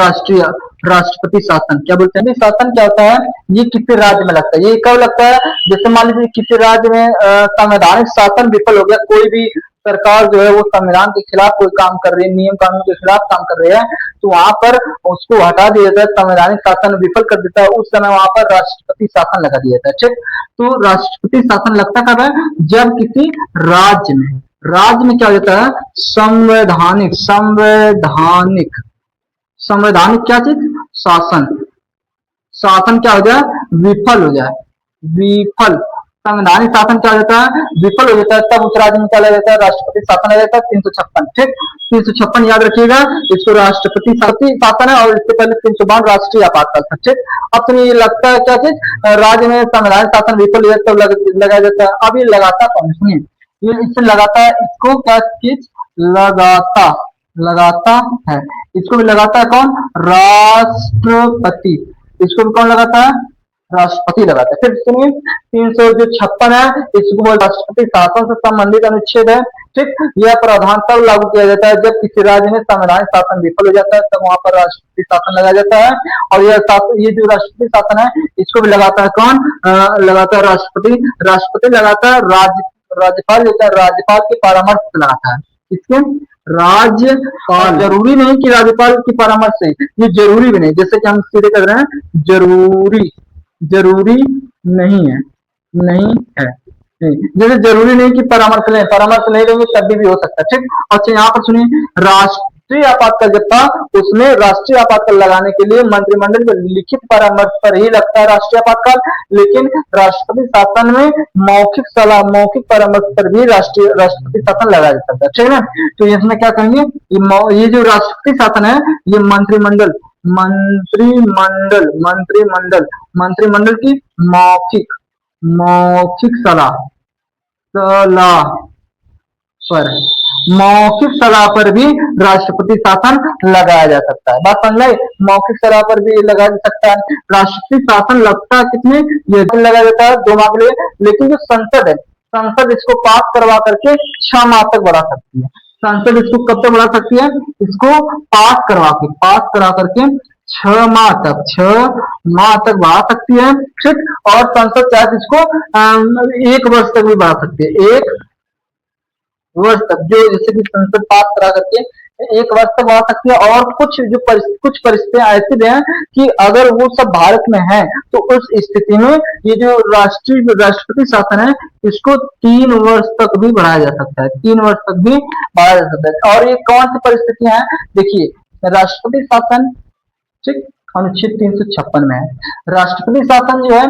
राष्ट्रपति शासन। क्या बोलते हैं, शासन क्या होता है, ये किसी राज्य में लगता है। ये कब लगता है, जैसे मान लीजिए किसी राज्य में संवैधानिक शासन विफल हो गया, कोई भी सरकार जो है वो संविधान के खिलाफ कोई काम कर रही है, नियम कानून के खिलाफ काम कर रही है, तो वहां पर उसको हटा दिया जाता है, संवैधानिक शासन विफल कर देता है। उस समय वहां पर राष्ट्रपति शासन लगा दिया जाता है। ठीक, तो राष्ट्रपति शासन लगता कब है, जब किसी राज्य में क्या हो जाता है, संवैधानिक क्या चीज, शासन क्या हो जाए, विफल हो जाए, संवैधानिक शासन क्या हो जाता है, विफल हो जाता है, तब उस राज्य में क्या लगा जाता है, राष्ट्रपति शासन लगा जाता है। 356। ठीक, 356 याद रखिएगा, इसको राष्ट्रपति शासन है और इससे पहले 352 राष्ट्रीय आपातकाल था। ठीक, अब तो ये लगता है क्या चीज, राज्य में संवैधानिक शासन विफल हो जाता है तब लगाया जाता है। अब ये लगाता कौन, सुनिए, ये इससे लगाता है, इसको क्या चीज लगाता है, इसको भी लगाता है कौन, राष्ट्रपति, इसको भी कौन लगाता है, राष्ट्रपति लगाता है। फिर सुनिए 356 है, इसको राष्ट्रपति शासन से संबंधित अनुच्छेद है। ठीक, यह प्रावधान तब लागू किया जाता है जब किसी राज्य में संवैधानिक शासन विफल हो जाता है, तब वहां पर राष्ट्रपति शासन लगाया जाता है। और ये जो राष्ट्रपति शासन है, इसको भी लगाता है कौन, लगाता है राष्ट्रपति लगाता है, राज्यपाल देता है, राज्यपाल के परामर्श से लगाता है। इसके राज्यपाल, जरूरी नहीं कि राज्यपाल की परामर्श से, ये जरूरी भी नहीं, जैसे कि हम सीधे कर रहे हैं, जरूरी नहीं है, जैसे जरूरी नहीं कि परामर्श नहीं लेंगे तब भी हो सकता है। ठीक, अच्छा यहाँ पर सुनिए, राष्ट्रीय आपातकाल जब था उसमें राष्ट्रीय आपातकाल लगाने के लिए मंत्रिमंडल के लिखित परामर्श पर ही लगता है राष्ट्रीय आपातकाल, लेकिन राष्ट्रपति शासन में मौखिक परामर्श पर भी राष्ट्रपति शासन लगाया जा सकता है। ठीक है, तो इसमें क्या कहेंगे, ये जो राष्ट्रपति शासन है, ये मंत्रिमंडल की मौखिक सलाह पर भी राष्ट्रपति शासन लगाया जा सकता है। बात समझ लाई, मौखिक सलाह पर भी लगाया जा सकता है। राष्ट्रपति शासन लगता है कितने, ये लगाया जाता है 2 माह के लिए, लेकिन जो संसद है, संसद इसको पास करवा करके 6 माह तक बढ़ा सकती है। संसद इसको कब तक बढ़ा सकती है, इसको पास करा करके 6 माह तक बढ़ा सकती है। ठीक, और संसद चाहे इसको 1 वर्ष तक भी बढ़ा सकती है, 1 वर्ष तक, जो जैसे कि संसद पास करा करके 1 वर्ष तक बढ़ा सकती है। और कुछ परिस्थितियां ऐसी भी हैं कि अगर वो सब भारत में है, तो उस स्थिति में ये जो राष्ट्रपति शासन है, इसको 3 वर्ष तक भी बढ़ाया जा सकता है, 3 वर्ष तक भी बढ़ाया जा सकता है। और ये कौन सी परिस्थितियां हैं, देखिए राष्ट्रपति शासन, ठीक, अनुच्छेद 356 में है, राष्ट्रपति शासन जो है,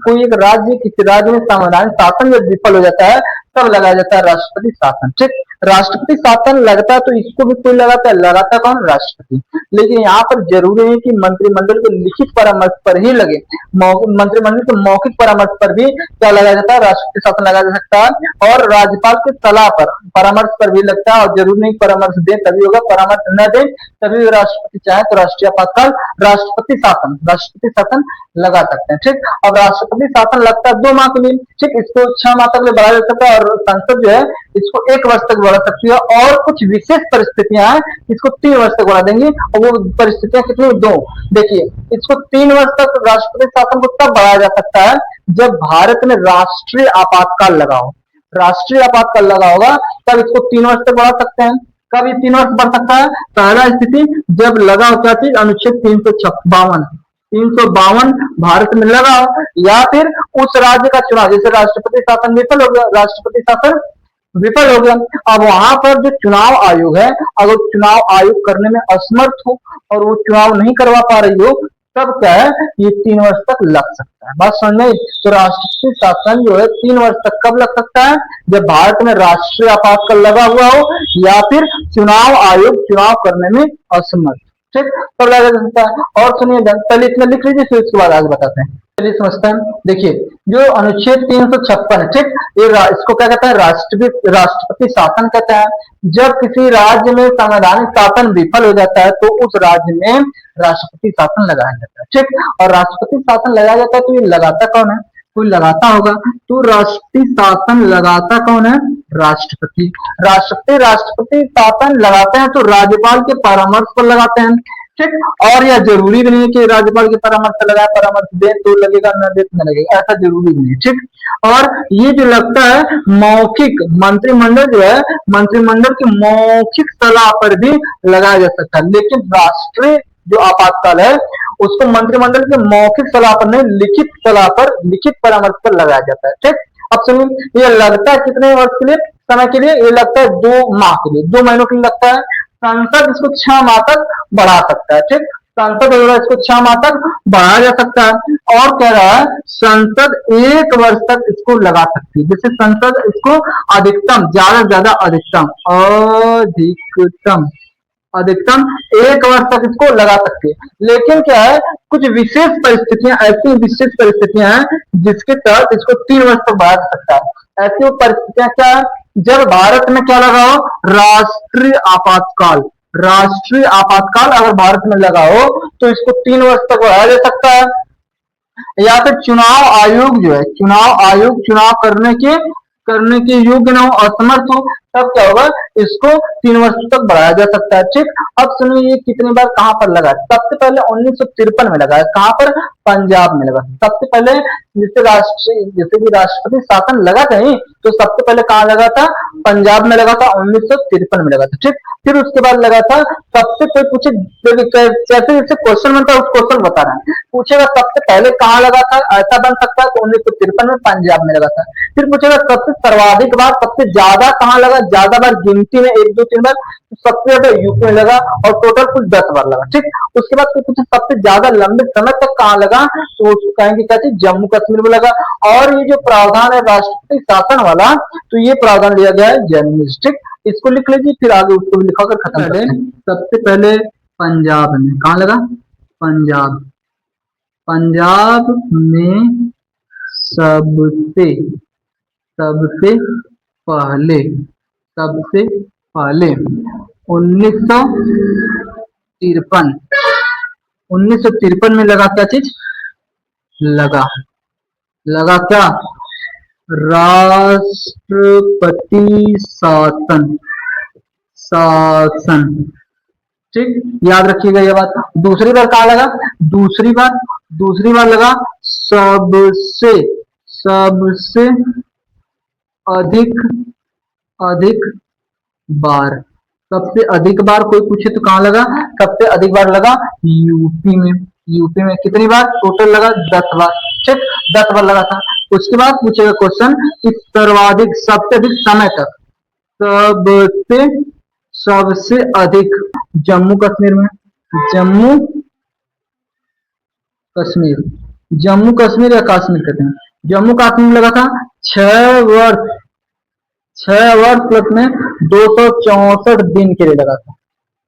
कोई एक राज्य किसी राज्य में संवैधानिक शासन जब विफल हो जाता है तब लगाया जाता है राष्ट्रपति शासन। ठीक, राष्ट्रपति शासन लगता है तो इसको भी कोई लगाता कौन, राष्ट्रपति। लेकिन यहाँ पर जरूरी है कि मंत्रिमंडल के लिखित परामर्श पर ही लगे, मंत्रिमंडल के मौखिक परामर्श पर भी क्या लगाया जाता है, राष्ट्रपति शासन लगाया जा सकता है। और राज्यपाल की सलाह पर, परामर्श पर भी लगता है, और जरूरी नहीं परामर्श दे तभी होगा, परामर्श न दे तभी राष्ट्रपति चाहे तो राष्ट्रीय आपातकाल राष्ट्रपति शासन लगा सकते हैं। ठीक, अब राष्ट्रपति शासन लगता है 2 माह के लिए। ठीक, इसको 6 माह तक बढ़ाया जा सकता है, और संसद जो है इसको 1 वर्ष तक बढ़ा सकती है, और कुछ विशेष परिस्थितियां हैं इसको 3 वर्ष तक बढ़ा देंगी। और वो परिस्थितियां कितनी, 2। देखिए, इसको 3 वर्ष तक राष्ट्रपति शासन को तब बढ़ाया जा सकता है जब भारत में राष्ट्रीय आपातकाल लगा हो। राष्ट्रीय आपातकाल लगा होगा तब इसको 3 वर्ष तक बढ़ा सकते हैं। कब ये 3 वर्ष बढ़ सकता है? पहला स्थिति जब लगा हो क्या चीज, अनुच्छेद 352 भारत में लगा हो, या फिर उस राज्य का चुनाव, जैसे राष्ट्रपति शासन विफल हो गया, राष्ट्रपति शासन विफल हो गया, अब वहां पर जो चुनाव आयोग है, अगर चुनाव आयोग करने में असमर्थ हो और वो चुनाव नहीं करवा पा रही हो, तब क्या है, ये 3 वर्ष तक लग सकता है। बात समझ में? तो राष्ट्रपति शासन जो है 3 वर्ष तक कब लग सकता है? जब भारत में राष्ट्रीय आपातकाल लगा हुआ हो, या फिर चुनाव आयोग चुनाव करने में असमर्थ। ठीक, तब लगा सकता है। और सुनिए, पहले इतना लिख लीजिए, फिर उसके बाद आगे बताते हैं। चलिए समझते हैं। देखिए, जो अनुच्छेद 356 है, ठीक, ये इसको क्या कहता है? राष्ट्रपति शासन कहता है। जब किसी राज्य में संवैधानिक शासन विफल हो जाता है तो उस राज्य में राष्ट्रपति शासन लगाया जाता है। ठीक, और राष्ट्रपति शासन लगाया जाता है तो ये लगाता कौन है? कोई लगाता होगा, तो राष्ट्रपति शासन लगाता कौन है? राष्ट्रपति। राष्ट्रपति शासन लगाते हैं तो राज्यपाल के परामर्श पर लगाते हैं। ठीक, और यह जरूरी भी नहीं है कि राज्यपाल के परामर्श से लगाए, परामर्श दे तो लगेगा, न दे तो न लगेगा, ऐसा जरूरी नहीं है। ठीक, और ये जो लगता है मौखिक, मंत्रिमंडल जो है, मंत्रिमंडल की मौखिक सलाह पर भी लगाया जा सकता है, लेकिन राष्ट्रीय जो आपातकाल है उसको मंत्रिमंडल के मौखिक सलाह पर नहीं, लिखित सलाह पर, लिखित परामर्श पर लगाया जाता है। ठीक, अब सुनिए, ये लगता है कितने वर्ष के लिए, समय के लिए? ये लगता है 2 माह के लिए, 2 महीनों के लिए लगता है। संसद इसको 6 माह तक बढ़ा सकता है। ठीक, संसद द्वारा इसको 6 माह तक बढ़ाया जा सकता है। और कह रहा है संसद 1 वर्ष तक इसको लगा सकती है। जैसे संसद इसको अधिकतम, ज्यादा से ज्यादा अधिकतम 1 वर्ष तक इसको लगा सकती है। लेकिन क्या है, कुछ विशेष परिस्थितियां, ऐसी विशेष परिस्थितियां हैं जिसके तहत इसको 3 वर्ष तक बढ़ा सकता है। ऐसी वो परिस्थितियां क्या है? जब भारत में क्या लगा हो? राष्ट्रीय आपातकाल। राष्ट्रीय आपातकाल अगर भारत में लगा हो तो इसको 3 वर्ष तक बढ़ाया जा सकता है। या फिर चुनाव आयोग जो है, चुनाव आयोग चुनाव करने के योग्य ना हो, असमर्थ हो, तब क्या होगा? इसको 3 वर्ष तक बढ़ाया जा सकता है। ठीक, अब सुनिए, ये कितनी बार कहां पर लगा? सबसे पहले 1953 में लगा है। कहां पर? पंजाब में लगा। सबसे पहले जैसे कि राष्ट्रपति शासन लगा कहीं, तो सबसे पहले कहां लगा था? पंजाब में लगा था, 1953 में लगा था। ठीक, फिर उसके बाद लगा था, सबसे कोई पूछे जैसे जैसे क्वेश्चन बनता है उस क्वेश्चन बता रहा है, पूछेगा सबसे पहले कहां लगा था, ऐसा बन सकता है, तो 1953 में पंजाब में लगा था। फिर पूछेगा सबसे सर्वाधिक बार, सबसे ज्यादा कहां लगा, ज्यादा बार गिनती में 1 2 3 बार, तो सबसे ज्यादा यूपी में लगा और टोटल कुल 10 बार लगा। ठीक, उसके बाद फिर पूछे सबसे ज्यादा लंबे समय तक कहां लगा, तो उसको कहेंगे क्या चीज? जम्मू कश्मीर में लगा। और ये जो प्रावधान है राष्ट्रपति शासन वाला, तो ये प्रावधान लिया गया है जम्मू। ठीक, इसको लिख लीजिए, फिर आगे उसको भी लिखाकर खत्म करते हैं। सबसे पहले पंजाब में कहां लगा? पंजाब में सबसे पहले 1953 में लगा क्या चीज? लगा क्या? राष्ट्रपति शासन। ठीक, याद रखिएगा ये बात। दूसरी बार कहां लगा? दूसरी बार लगा सबसे अधिक बार। सबसे अधिक बार कोई पूछे तो कहां लगा? सबसे अधिक बार लगा यूपी में। यूपी में कितनी बार? टोटल लगा 10 बार। ठीक, 10 बार लगा था। उसके बाद पूछेगा क्वेश्चन कि सर्वाधिक, सबसे अधिक समय तक, सबसे अधिक जम्मू कश्मीर में, जम्मू कश्मीर या कश्मीर कहते हैं, जम्मू कश्मीर में लगा था 6 वर्ष प्लस में 264 दिन के लिए लगा था।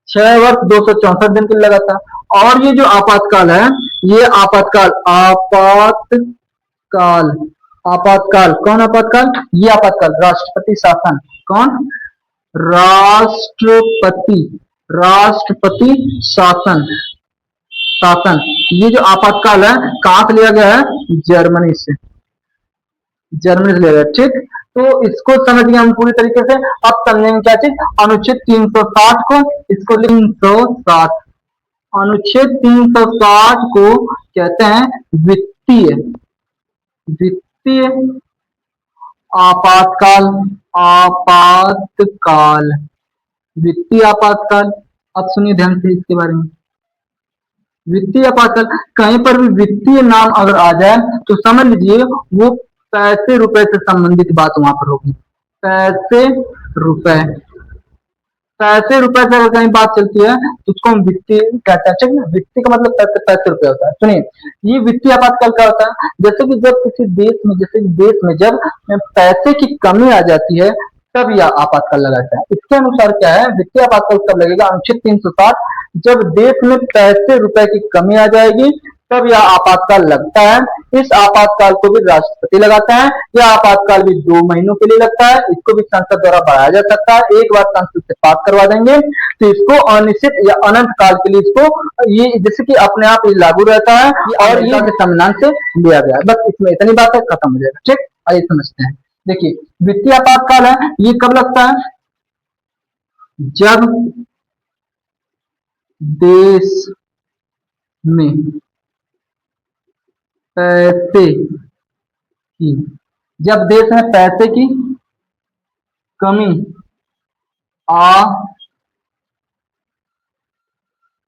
6 वर्ष 264 दिन के लिए लगा था। और ये जो आपातकाल है, ये आपातकाल कौन आपातकाल? ये आपातकाल राष्ट्रपति शासन। कौन? राष्ट्रपति शासन। ये जो आपातकाल है कहां से लिया गया है? जर्मनी से लिया गया। ठीक, तो इसको समझ गए हम पूरी तरीके से। अब समझेंगे क्या चीज, अनुच्छेद 360 को, इसको 360, अनुच्छेद 360 को कहते हैं वित्तीय वित्तीय आपातकाल। आपातकाल, वित्तीय आपातकाल। अब सुनिए ध्यान से इसके बारे में। वित्तीय आपातकाल, कहीं पर भी वित्तीय नाम अगर आ जाए तो समझ लीजिए वो पैसे रुपए से संबंधित बात वहां पर होगी। पैसे रुपए, पैसे रुपए से अगर कहीं बात चलती है तो उसको हम वित्तीय कहते हैं। ठीक है, वित्तीय का मतलब पैसे पैसे रुपए होता है। सुनिए, ये वित्तीय आपातकाल क्या होता है, जैसे कि जब किसी देश में, जैसे कि देश में जब पैसे की कमी आ जाती है तब यह आपातकाल लगाता है। इसके अनुसार क्या है, वित्तीय आपातकाल कब लगेगा, अनुच्छेद 360, जब देश में पैसे रुपए की कमी आ जाएगी तब यह आपातकाल लगता है। इस आपातकाल को भी राष्ट्रपति लगाता है। यह आपातकाल भी 2 महीनों के लिए लगता है। इसको भी संसद द्वारा बढ़ाया जा सकता है। एक बार संसद से पास करवा देंगे तो इसको अनिश्चित या अनंत काल के लिए इसको ये जैसे कि अपने आप ये लागू रहता है और ये संविधान से लिया गया है। बस इसमें इतनी बात है, खत्म हो जाएगा। ठीक, आइए समझते हैं। देखिए, वित्तीय आपातकाल है, ये कब लगता है, जब देश में पैसे की, जब देश में पैसे की कमी आ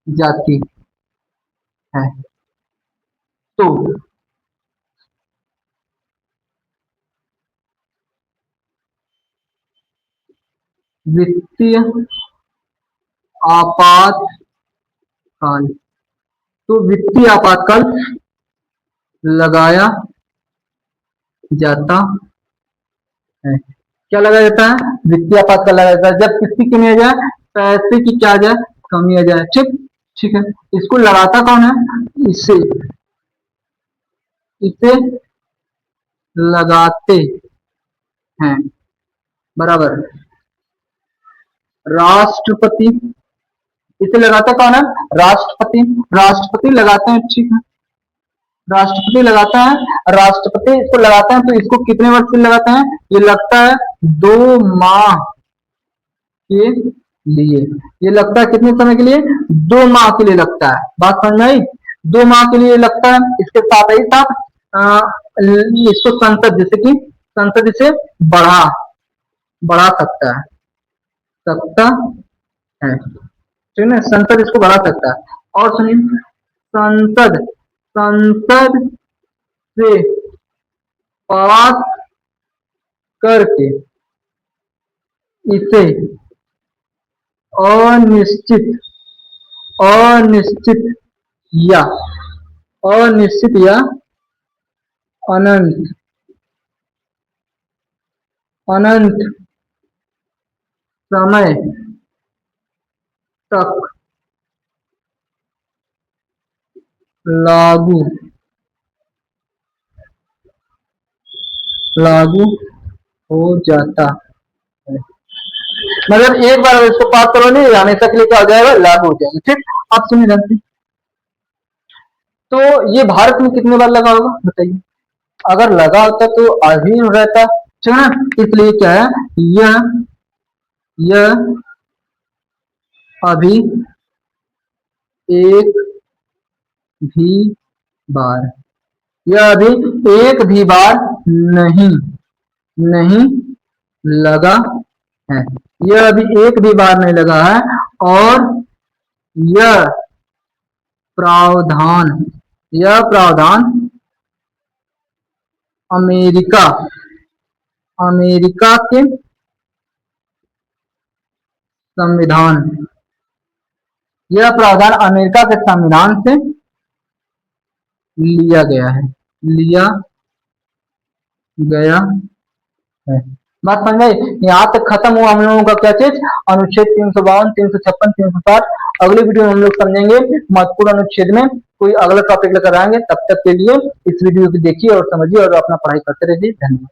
जाती है तो वित्तीय आपातकाल, तो वित्तीय आपातकाल लगाया जाता है। क्या लगाया जाता है, वित्तीय आपातकाल लगाया जाता है जब किसकी कमी आ जाए, पैसे की क्या आ जाए, कमी आ जाए। ठीक, ठीक है। इसको लगाता कौन है, इसे इसे लगाते हैं बराबर राष्ट्रपति। इसे लगाता कौन है, राष्ट्रपति। राष्ट्रपति लगाते हैं, ठीक है, राष्ट्रपति लगाता है। राष्ट्रपति इसको लगाते हैं तो इसको कितने वर्ष के लिए लगाते हैं, ये लगता है 2 माह के लिए। ये लगता है कितने समय के लिए, 2 माह के लिए लगता है। बात समझ में आई, 2 माह के लिए लगता है। इसके साथ ही साथ इसको संसद, जैसे कि संसद इसे बढ़ा बढ़ा सकता है। ठीक है, संसद इसको बढ़ा सकता है। और सुनिए, संसद संसद से पास करके इसे अनिश्चित अनिश्चित या अनिश्चित या अनंत अनंत समय तक लागू हो जाता है। मतलब एक बार इसको पास करो नहीं, हमेशा के लिए क्या हो जाएगा, लागू हो जाएगा। ठीक, आप सुनिए ध्यान से। तो ये भारत में कितने बार लगा होगा बताइए, अगर लगा होता तो अधीन रहता। ठीक है, इसलिए क्या है, यह अभी एक भी बार, यह अभी एक भी बार नहीं लगा है। यह अभी एक भी बार नहीं लगा है। और यह प्रावधान अमेरिका के संविधान, यह प्रावधान अमेरिका के संविधान से लिया गया है। बात समझ में, यहाँ तक खत्म हुआ हम लोगों का क्या चीज, अनुच्छेद 352, 356, 360। अगले वीडियो में हम लोग समझेंगे महत्वपूर्ण अनुच्छेद में कोई अगला टॉपिक लेकर आएंगे। तब तक के लिए इस वीडियो को देखिए और समझिए और अपना पढ़ाई करते रहिए। धन्यवाद।